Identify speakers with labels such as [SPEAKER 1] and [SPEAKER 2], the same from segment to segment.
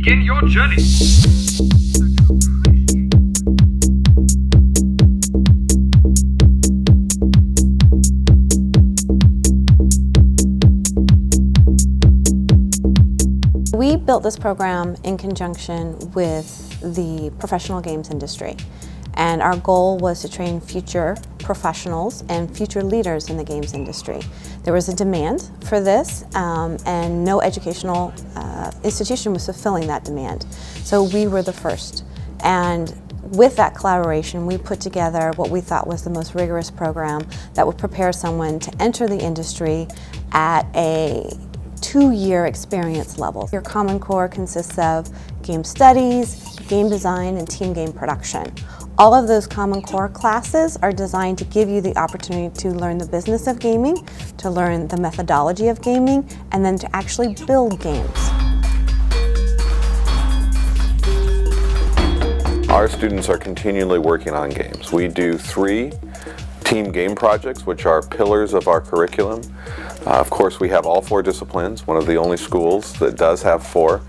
[SPEAKER 1] Begin your journey.
[SPEAKER 2] We built this program in conjunction with the professional games industry, and our goal was to train future professionals and future leaders in the games industry. There was a demand for this, and no educational institution was fulfilling that demand. So we were the first. And with that collaboration, we put together what we thought was the most rigorous program that would prepare someone to enter the industry at a 2-year experience level. Your Common Core consists of game studies, game design, and team game production. All of those Common Core classes are designed to give you the opportunity to learn the business of gaming, to learn the methodology of gaming, and then to actually build games.
[SPEAKER 3] Our students are continually working on games. We do 3 team game projects, which are pillars of our curriculum. Of course, we have all 4 disciplines, one of the only schools that does have 4: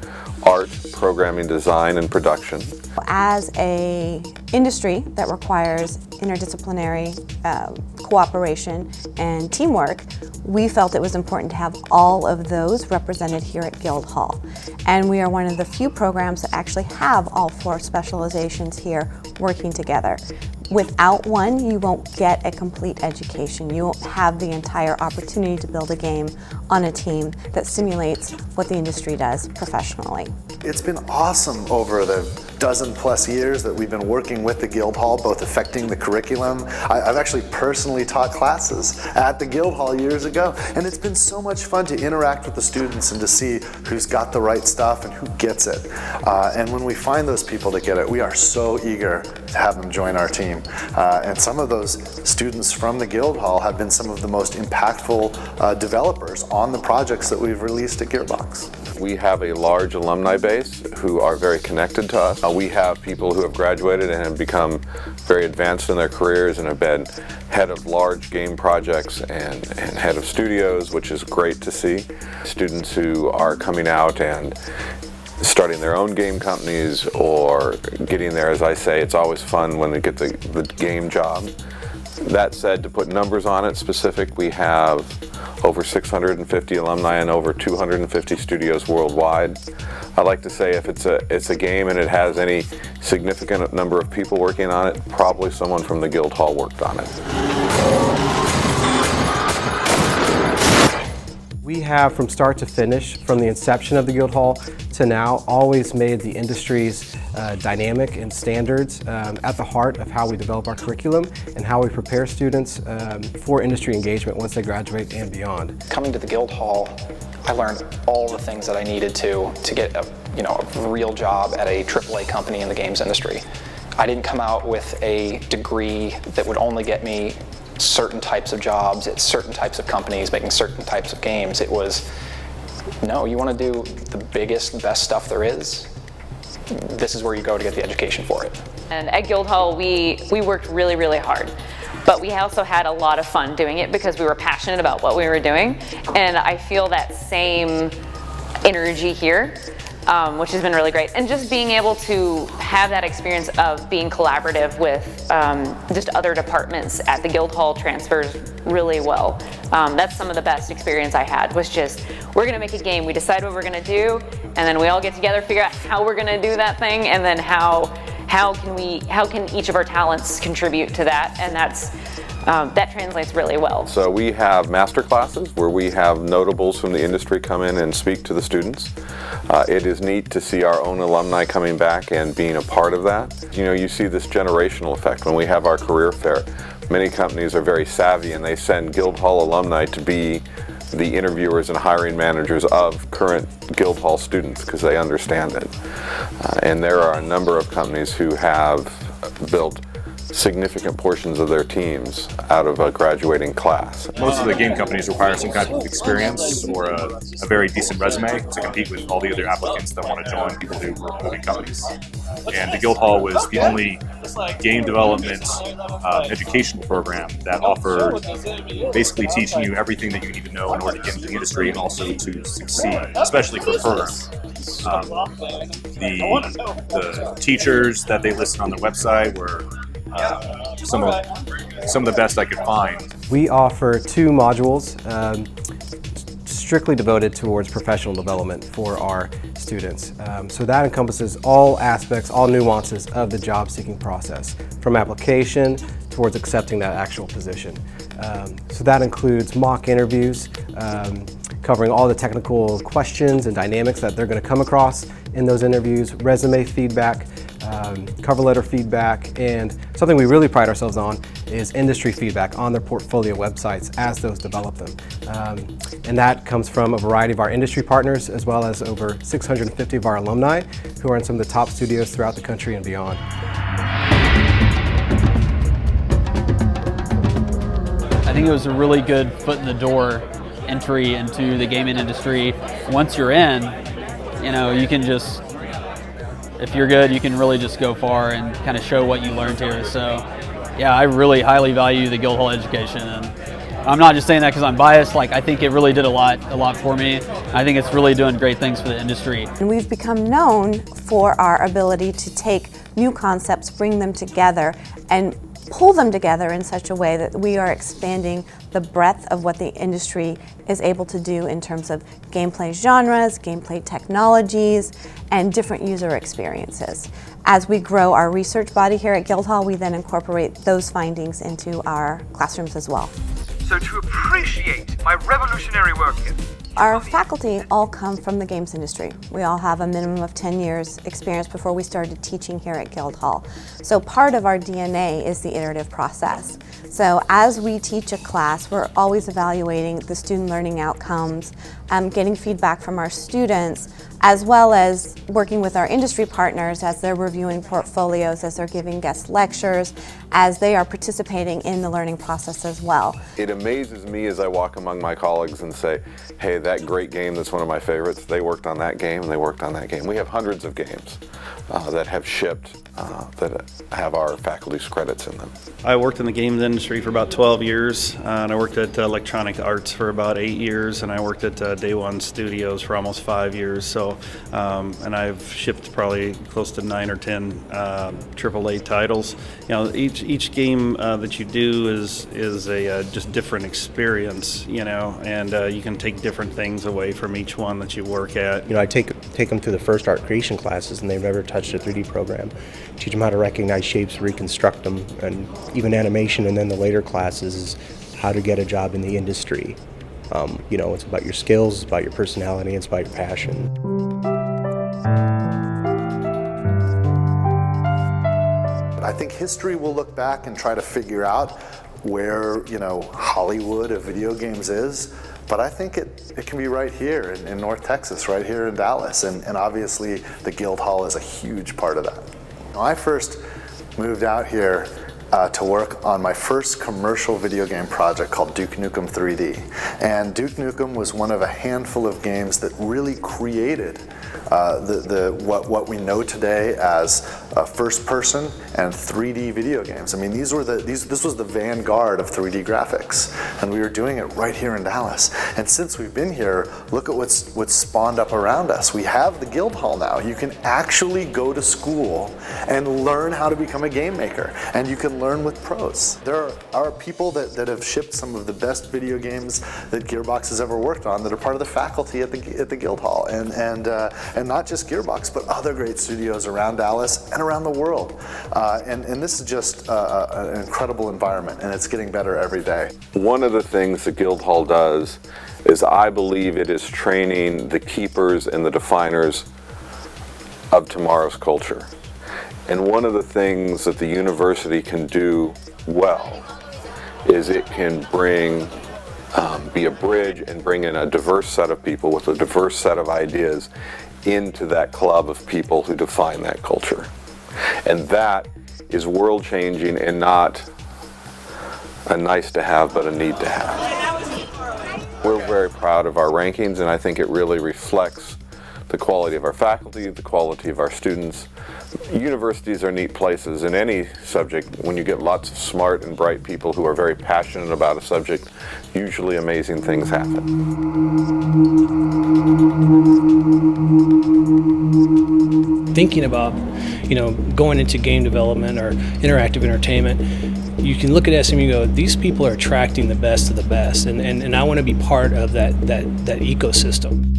[SPEAKER 3] art, programming, design, and production.
[SPEAKER 2] As an industry that requires interdisciplinary cooperation and teamwork, we felt it was important to have all of those represented here at Guildhall. And we are one of the few programs that actually have all 4 specializations here working together. Without one, you won't get a complete education. You won't have the entire opportunity to build a game on a team that simulates what the industry does professionally.
[SPEAKER 4] It's been awesome over the 12+ years that we've been working with the Guildhall, both affecting the curriculum. I've actually personally taught classes at the Guildhall years ago, and it's been so much fun to interact with the students and to see who's got the right stuff and who gets it. And when we find those people that get it, we are so eager to have them join our team. And some of those students from the Guildhall have been some of the most impactful developers on the projects that we've released at Gearbox.
[SPEAKER 3] We have a large alumni base who are very connected to us. We have people who have graduated and have become very advanced in their careers and have been head of large game projects and head of studios, which is great to see. Students who are coming out and starting their own game companies or getting there, as I say, it's always fun when they get the game job. That said, to put numbers on it specific, we have over 650 alumni and over 250 studios worldwide. I like to say if it's a game and it has any significant number of people working on it, probably someone from the Guildhall worked on it.
[SPEAKER 5] We have, from start to finish, from the inception of the Guildhall to now, always made the industry's dynamic and standards at the heart of how we develop our curriculum and how we prepare students for industry engagement once they graduate and beyond.
[SPEAKER 6] Coming to the Guildhall, I learned all the things that I needed to get a real job at a AAA company in the games industry. I didn't come out with a degree that would only get me certain types of jobs at certain types of companies making certain types of games. It was, no, you want to do the biggest, best stuff there is, this is where you go to get the education for it.
[SPEAKER 7] And at Guildhall, we worked really, really hard. But we also had a lot of fun doing it because we were passionate about what we were doing. And I feel that same energy here, which has been really great. And just being able to have that experience of being collaborative with just other departments at the Guildhall transfers really well. That's some of the best experience I had, was just, we're gonna make a game, we decide what we're gonna do, and then we all get together, figure out how we're gonna do that thing, and then how can each of our talents contribute to that, and that translates really well.
[SPEAKER 3] So we have master classes where we have notables from the industry come in and speak to the students. It is neat to see our own alumni coming back and being a part of that. You know, you see this generational effect when we have our career fair. Many companies are very savvy and they send Guildhall alumni to be the interviewers and hiring managers of current Guildhall students because they understand it. And there are a number of companies who have built significant portions of their teams out of a graduating class.
[SPEAKER 1] Most of the game companies require some kind of experience or a very decent resume to compete with all the other applicants that want to join people who work in companies. And the Guildhall was the only game development educational program that offered basically teaching you everything that you need to know in order to get into the industry and also to succeed, especially for programs. The teachers that they listed on the website were some of the best I could find.
[SPEAKER 5] We offer 2 modules strictly devoted towards professional development for our students. So that encompasses all aspects, all nuances of the job-seeking process, from application towards accepting that actual position. So that includes mock interviews, covering all the technical questions and dynamics that they're going to come across in those interviews, resume feedback, cover letter feedback, and something we really pride ourselves on is industry feedback on their portfolio websites as those develop them. And that comes from a variety of our industry partners as well as over 650 of our alumni who are in some of the top studios throughout the country and beyond.
[SPEAKER 8] I think it was a really good foot in the door entry into the gaming industry. Once you're in, you know, you can just, if you're good, you can really just go far and kind of show what you learned here. So yeah, I really highly value the Guildhall education, and I'm not just saying that because I'm biased. Like, I think it really did a lot for me. I think it's really doing great things for the industry.
[SPEAKER 2] And we've become known for our ability to take new concepts, bring them together, and pull them together in such a way that we are expanding the breadth of what the industry is able to do in terms of gameplay genres, gameplay technologies, and different user experiences. As we grow our research body here at Guildhall, we then incorporate those findings into our classrooms as well.
[SPEAKER 9] So to appreciate my revolutionary work here,
[SPEAKER 2] Our faculty all come from the games industry. We all have a minimum of 10 years experience before we started teaching here at Guildhall. So part of our DNA is the iterative process. So as we teach a class, we're always evaluating the student learning outcomes, getting feedback from our students, as well as working with our industry partners as they're reviewing portfolios, as they're giving guest lectures, as they are participating in the learning process as well.
[SPEAKER 3] It amazes me as I walk among my colleagues and say, hey, that great game that's one of my favorites, they worked on that game and they worked on that game. We have hundreds of games that have shipped that have our faculty's credits in them.
[SPEAKER 10] I worked in the games industry for about 12 years, and I worked at Electronic Arts for about 8 years, and I worked at Day One Studios for almost 5 years. So, and I've shipped probably close to 9 or 10 AAA titles. You know, each game that you do is a just different experience. You know, and you can take different things away from each one that you work at.
[SPEAKER 11] You know, I take them through the first art creation classes, and they've never touched a 3D program. Teach them how to recognize shapes, reconstruct them, and even animation. And then the later classes is how to get a job in the industry. You know, it's about your skills, it's about your personality, it's about your passion.
[SPEAKER 4] I think history will look back and try to figure out where, you know, Hollywood of video games is. But I think it can be right here in North Texas, right here in Dallas. And obviously the Guildhall is a huge part of that. I first moved out here to work on my first commercial video game project called Duke Nukem 3D. And Duke Nukem was one of a handful of games that really created what we know today as first-person and 3D video games. I mean, this was the vanguard of 3D graphics, and we were doing it right here in Dallas. And since we've been here, look at what's spawned up around us. We have the Guildhall now. You can actually go to school and learn how to become a game maker, and you can learn with pros. There are people that have shipped some of the best video games that Gearbox has ever worked on that are part of the faculty at the Guildhall, and not just Gearbox, but other great studios around Dallas and around the world. And this is just an incredible environment, and it's getting better every day.
[SPEAKER 3] One of the things that Guildhall does is I believe it is training the keepers and the definers of tomorrow's culture. And one of the things that the university can do well is it can be a bridge and bring in a diverse set of people with a diverse set of ideas into that club of people who define that culture. And that is world-changing and not a nice to have but a need to have. We're very proud of our rankings, and I think it really reflects the quality of our faculty, the quality of our students. Universities are neat places in any subject. When you get lots of smart and bright people who are very passionate about a subject, usually amazing things happen.
[SPEAKER 12] Thinking about, going into game development or interactive entertainment, you can look at SMU and go, these people are attracting the best of the best, and I want to be part of that ecosystem.